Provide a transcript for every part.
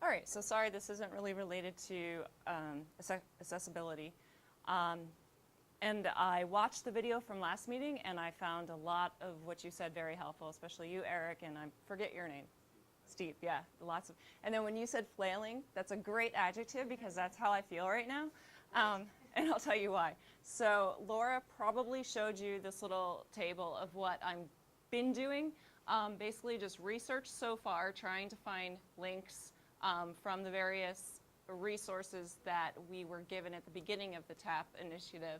right, so sorry this isn't really related to accessibility. And I watched the video from last meeting, and I found a lot of what you said very helpful, especially you, Eric, and I forget your name. Steve, yeah, lots of. And then when you said flailing, that's a great adjective because that's how I feel right now. And I'll tell you why. So Laura probably showed you this little table of what I've been doing. Basically just research so far, trying to find links from the various resources that we were given at the beginning of the TAP initiative,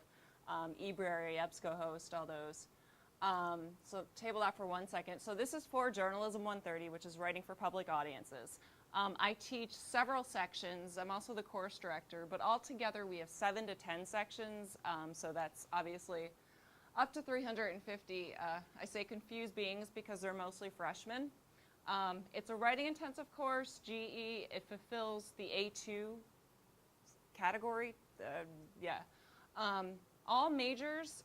eBrary, EBSCOhost, all those. So table that for 1 second. So this is for Journalism 130, which is writing for public audiences. I teach several sections. I'm also the course director, but altogether we have 7 to 10 sections, so that's obviously up to 350. I say confused beings because they're mostly freshmen. It's a writing intensive course, GE. It fulfills the A2 category, all majors,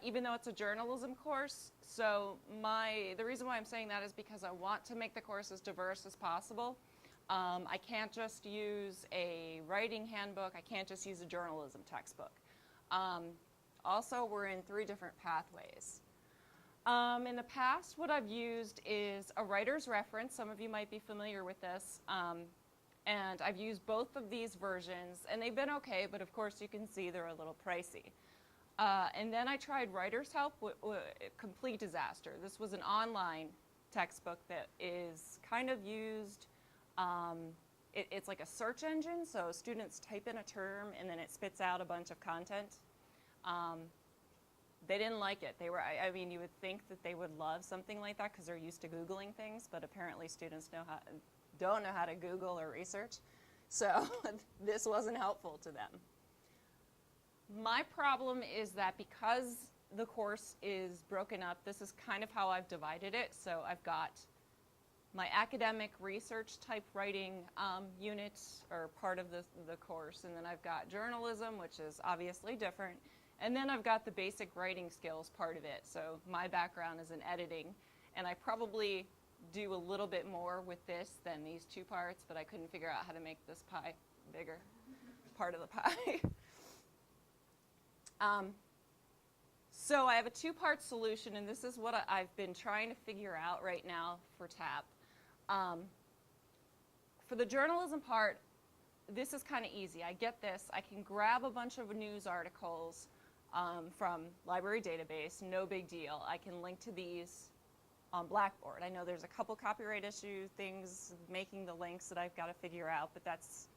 even though it's a journalism course. So the reason why I'm saying that is because I want to make the course as diverse as possible. I can't just use a writing handbook. I can't just use a journalism textbook. Also, we're in 3 different pathways. In the past, what I've used is a writer's reference. Some of you might be familiar with this. And I've used both of these versions, and they've been okay, but of course you can see they're a little pricey. And then I tried Writer's Help, complete disaster. This was an online textbook that is kind of used, it's like a search engine, so students type in a term and then it spits out a bunch of content. They didn't like it. I mean, you would think that they would love something like that because they're used to Googling things, but apparently students don't know how to Google or research. So this wasn't helpful to them. My problem is that because the course is broken up, this is kind of how I've divided it. So I've got my academic research type writing unit or part of the course, and then I've got journalism, which is obviously different, and then I've got the basic writing skills part of it. So my background is in editing, and I probably do a little bit more with this than these 2 parts, but I couldn't figure out how to make this pie bigger, part of the pie. So I have a 2-part solution, and this is what I've been trying to figure out right now for TAP. For the journalism part, this is kind of easy. I get this. I can grab a bunch of news articles from library database, no big deal. I can link to these on Blackboard. I know there's a couple copyright issue things making the links that I've got to figure out, but that's...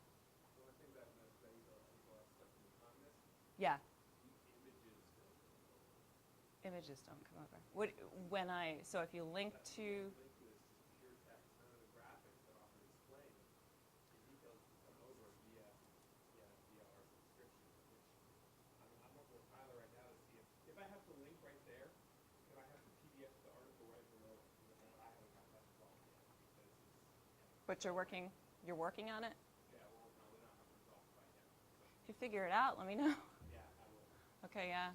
Yeah. Images don't come over. So if you link to... But you're working on it? Yeah, we're working on it. We're not have to resolve it right now. If you figure it out, let me know. Yeah, I will. Okay, yeah.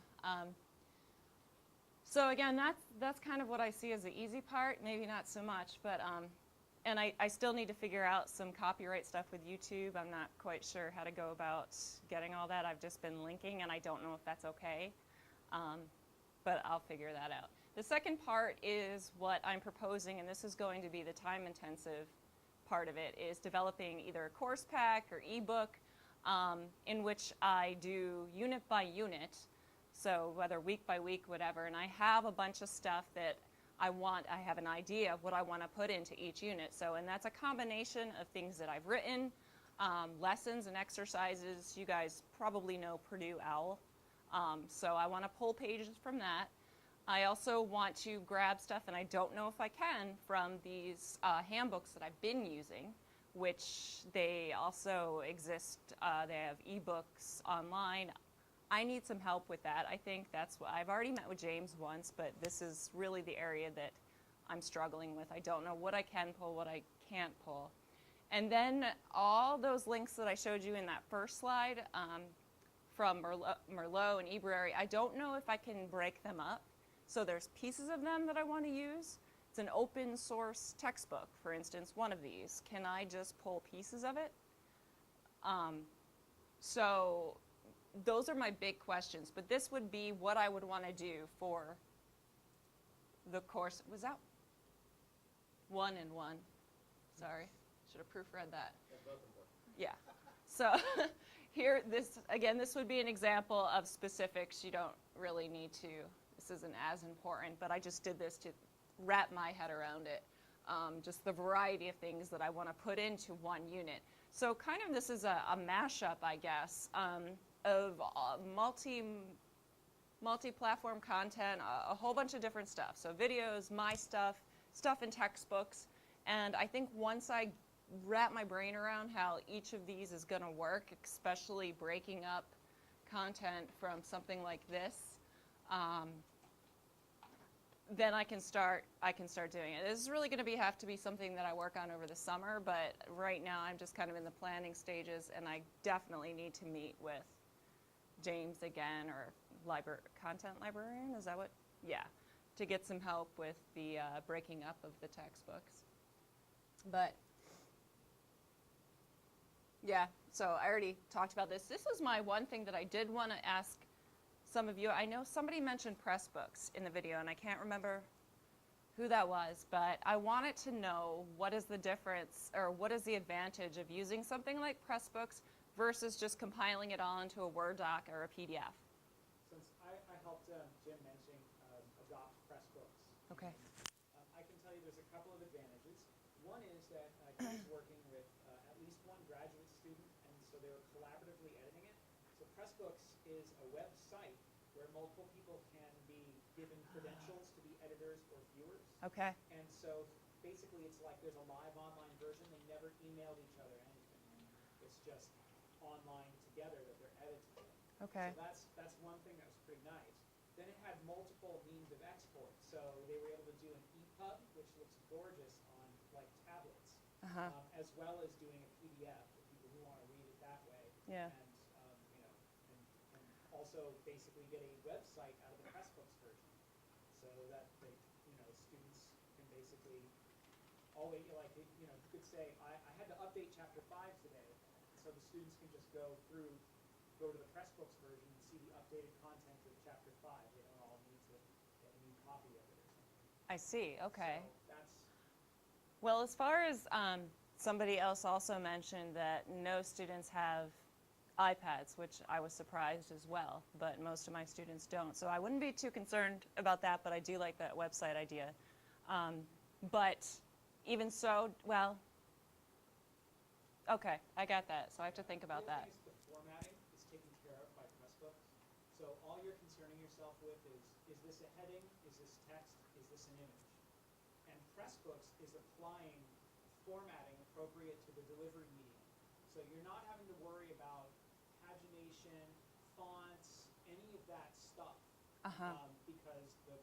So again, that's kind of what I see as the easy part. Maybe not so much, but and I still need to figure out some copyright stuff with YouTube. I'm not quite sure how to go about getting all that. I've just been linking, and I don't know if that's okay, but I'll figure that out. The second part is what I'm proposing, and this is going to be the time-intensive part of it, is developing either a course pack or ebook in which I do unit by unit, so whether week by week, whatever, and I have a bunch of stuff that I have an idea of what I want to put into each unit. So, and that's a combination of things that I've written, lessons and exercises. You guys probably know Purdue OWL, so I want to pull pages from that. I also want to grab stuff, and I don't know if I can, from these handbooks that I've been using, which they also exist. They have ebooks online. I need some help with that. I think that's what I've already met with James once, but this is really the area that I'm struggling with. I don't know what I can pull, what I can't pull. And then all those links that I showed you in that first slide from Merlot and eBrary, I don't know if I can break them up. So there's pieces of them that I want to use, it's an open source textbook, for instance, one of these. Can I just pull pieces of it? So those are my big questions, but this would be what I would want to do for the course. Was that 1 and 1? Sorry, should have proofread that. Yeah. So here, this would be an example of specifics. You don't really need to, this isn't as important, but I just did this to wrap my head around it. Just the variety of things that I want to put into one unit. So kind of this is a mashup, I guess, of multi-platform content, a whole bunch of different stuff. So videos, my stuff in textbooks. And I think once I wrap my brain around how each of these is going to work, especially breaking up content from something like this, then I can start doing it. This is really going to have to be something that I work on over the summer, but right now I'm just kind of in the planning stages, and I definitely need to meet with James again, or content librarian, is that what? Yeah, to get some help with the breaking up of the textbooks. But yeah, so I already talked about this. This was my one thing that I did want to ask some of you. I know somebody mentioned Pressbooks in the video, and I can't remember who that was, but I wanted to know what is the difference, or what is the advantage of using something like Pressbooks versus just compiling it all into a Word doc or a PDF. Since I helped Jim mention adopt Pressbooks. Okay. I can tell you there's a couple of advantages. One is that Jim's working with at least one graduate student, and so they were collaboratively editing it. So Pressbooks is a website where multiple people can be given credentials to be editors or viewers. Okay. And so basically it's like there's a live online version. They never emailed each other anything. It's just online together that they're edited together. Okay. So that's one thing that was pretty nice. Then it had multiple means of export. So they were able to do an EPUB, which looks gorgeous on like tablets, as well as doing a PDF for people who want to read it that way. Yeah. And also basically get a website out of the Pressbooks version, so that they, students can basically always, you could say, I had to update chapter 5 today, so the students can just go to the Pressbooks version and see the updated content of chapter 5. They don't all need to get a new copy of it or something. I see. Okay. So that's, well, as far as somebody else also mentioned that no students have iPads, which I was surprised as well, but most of my students don't. So I wouldn't be too concerned about that, but I do like that website idea. But even so, well, okay, I got that. So I have to think about that. The formatting is taken care of by Pressbooks. So all you're concerning yourself with is this a heading, is this text, is this an image? And Pressbooks is applying formatting appropriate to the delivery medium. So you're not having to worry about pagination, fonts, any of that stuff, because the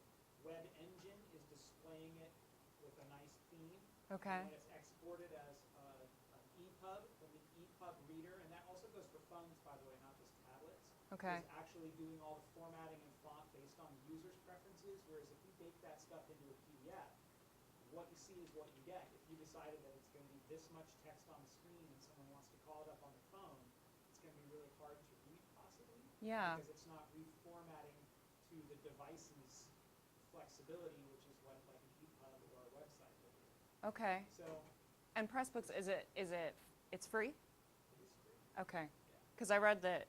web engine is displaying it with a nice theme. Okay. And when it's exported as an EPUB from the EPUB reader, and that also goes for phones, by the way, not just tablets. Okay. It's actually doing all the formatting and font based on the user's preferences, whereas if you bake that stuff into a PDF, what you see is what you get. If you decided that it's going to be this much text on the screen and someone wants to call it up on the phone, it's going to be really hard to read, possibly. Yeah. Because it's not reformatting to the device's flexibility, which is what like an EPUB or a website would do. Okay. So And Pressbooks, it's free? it is free. Okay. Yeah. Because I read that,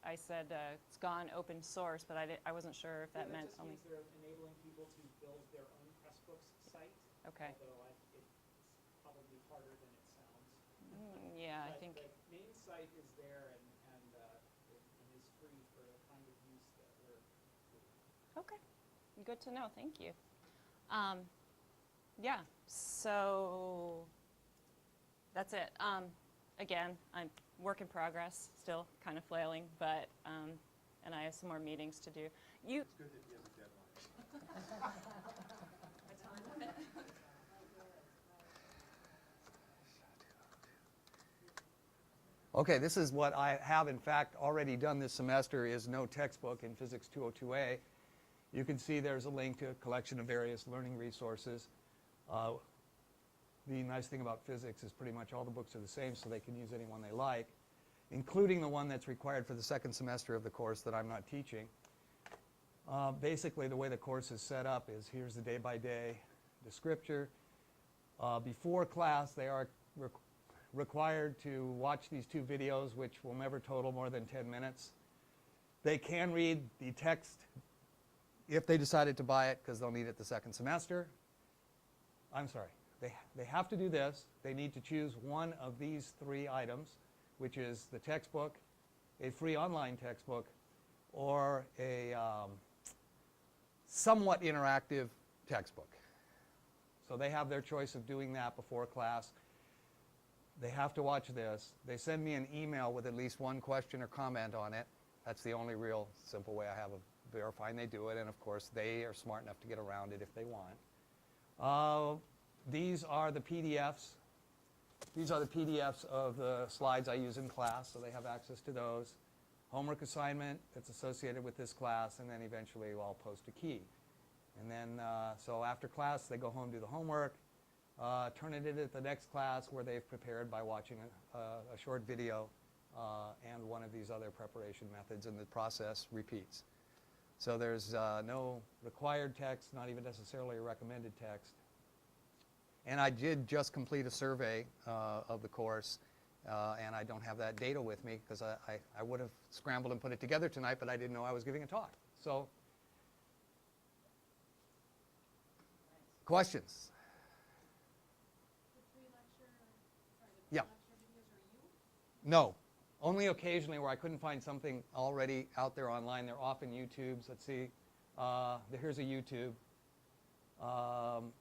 I said it's gone open source, but I wasn't sure if that Yeah, meant just only. means they're enabling people to build their own Pressbooks site. Okay. Although it's probably harder than it sounds. Yeah, I But think. the main site is there and is free for the kind of use that we're doing. Okay. Good to know. Thank you. Yeah. So that's it. Again, I'm work in progress, still kind of flailing, but and I have some more meetings to do. You. It's good that you have a deadline. Okay, this is what I have in fact already done this semester, is no textbook in Physics 202A. You can see there's a link to a collection of various learning resources. The nice thing about physics is pretty much all the books are the same, so they can use any one they like, including the one that's required for the second semester of the course that I'm not teaching. Basically, the way the course is set up is here's the day-by-day descriptor. Before class, they are required to watch these 2 videos, which will never total more than 10 minutes. They can read the text if they decided to buy it, because they'll need it the second semester. I'm sorry. They have to do this. They need to choose one of these 3 items, which is the textbook, a free online textbook, or a somewhat interactive textbook. So they have their choice of doing that before class. They have to watch this. They send me an email with at least 1 question or comment on it. That's the only real simple way I have of verifying they do it. And of course, they are smart enough to get around it if they want. These are the PDFs. These are the PDFs of the slides I use in class, so they have access to those. Homework assignment that's associated with this class, and then eventually I'll post a key. And then, so after class, they go home, do the homework, turn it in at the next class where they've prepared by watching a short video and one of these other preparation methods, and the process repeats. So there's no required text, not even necessarily a recommended text. And I did just complete a survey of the course, and I don't have that data with me because I would have scrambled and put it together tonight, but I didn't know I was giving a talk. So, questions? Yeah. No. Only occasionally where I couldn't find something already out there online. They're often YouTubes. Let's see. Here's a YouTube.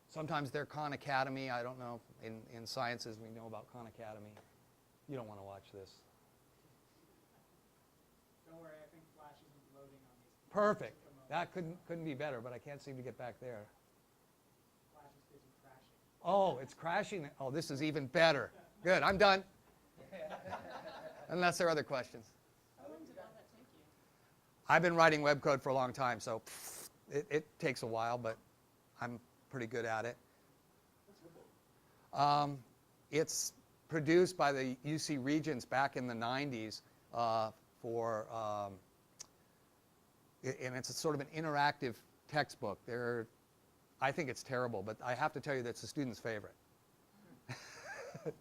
Sometimes they're Khan Academy. I don't know. In sciences, we know about Khan Academy. You don't want to watch this. Don't worry, I think Flash isn't loading on these. Perfect. That couldn't be better, but I can't seem to get back there. Flash is busy crashing. Oh, it's crashing. Oh, this is even better. Good. I'm done. Unless there are other questions. How long did all that take you? I've been writing web code for a long time, so it takes a while, but I'm pretty good at it. It's produced by the UC Regents back in the 90s and it's a sort of an interactive textbook. I think it's terrible, but I have to tell you that's the student's favorite.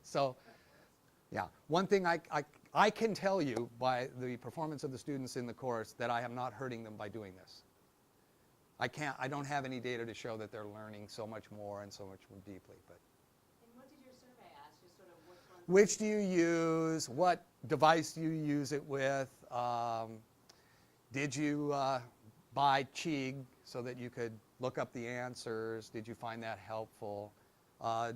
So, yeah. One thing I can tell you by the performance of the students in the course that I am not hurting them by doing this. I don't have any data to show that they're learning so much more and so much more deeply. But. And what did your survey ask? Just sort of which ones? Which do you use? What device do you use it with? Did you buy Chig so that you could look up the answers? Did you find that helpful?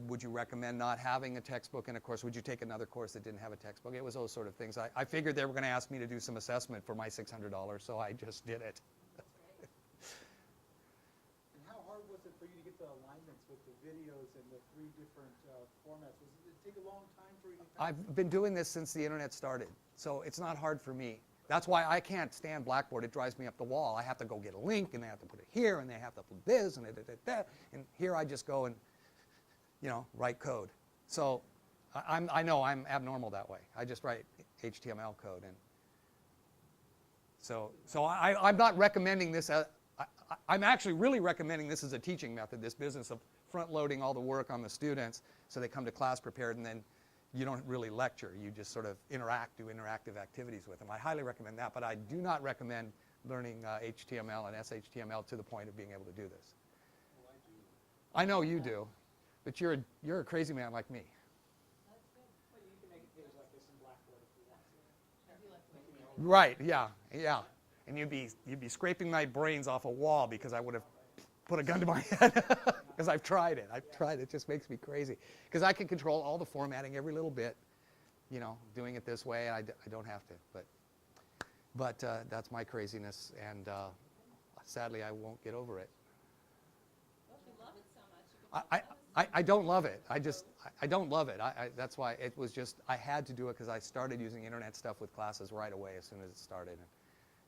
Would you recommend not having a textbook in a course? Would you take another course that didn't have a textbook? It was those sort of things. I figured they were going to ask me to do some assessment for my $600, so I just did it. And how hard was it for you to get the alignments with the videos and the 3 different formats? Did it take a long time for you to I've been doing this since the internet started, so it's not hard for me. That's why I can't stand Blackboard. It drives me up the wall. I have to go get a link, and they have to put it here, and they have to put this, and that, and here I just go and write code. So I know I'm abnormal that way. I just write HTML code. And so I'm not recommending this. I'm actually really recommending this as a teaching method, this business of front-loading all the work on the students so they come to class prepared, and then you don't really lecture. You just sort of do interactive activities with them. I highly recommend that, but I do not recommend learning HTML and SHTML to the point of being able to do this. Well, I do. I know you do. But you're a crazy man like me. That's good. Well, you can make a page like this in Blackboard if you want to. I do like the way Right? Yeah. And you'd be scraping my brains off a wall because I would have put a gun to my head. Because I've tried it. It just makes me crazy. Because I can control all the formatting every little bit. Doing it this way. I don't have to. But that's my craziness, and sadly I won't get over it. Well, if you love it so much, you could I don't love it. I don't love it. That's why it was just, I had to do it because I started using internet stuff with classes right away as soon as it started. And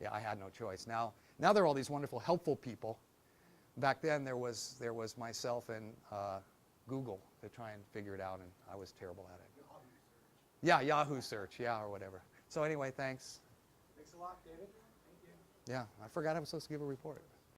yeah, I had no choice. Now there are all these wonderful, helpful people. Back then there was myself and Google to try and figure it out, and I was terrible at it. Yeah, Yahoo search, yeah, or whatever. So anyway, thanks. Thanks a lot, David. Thank you. Yeah, I forgot I was supposed to give a report.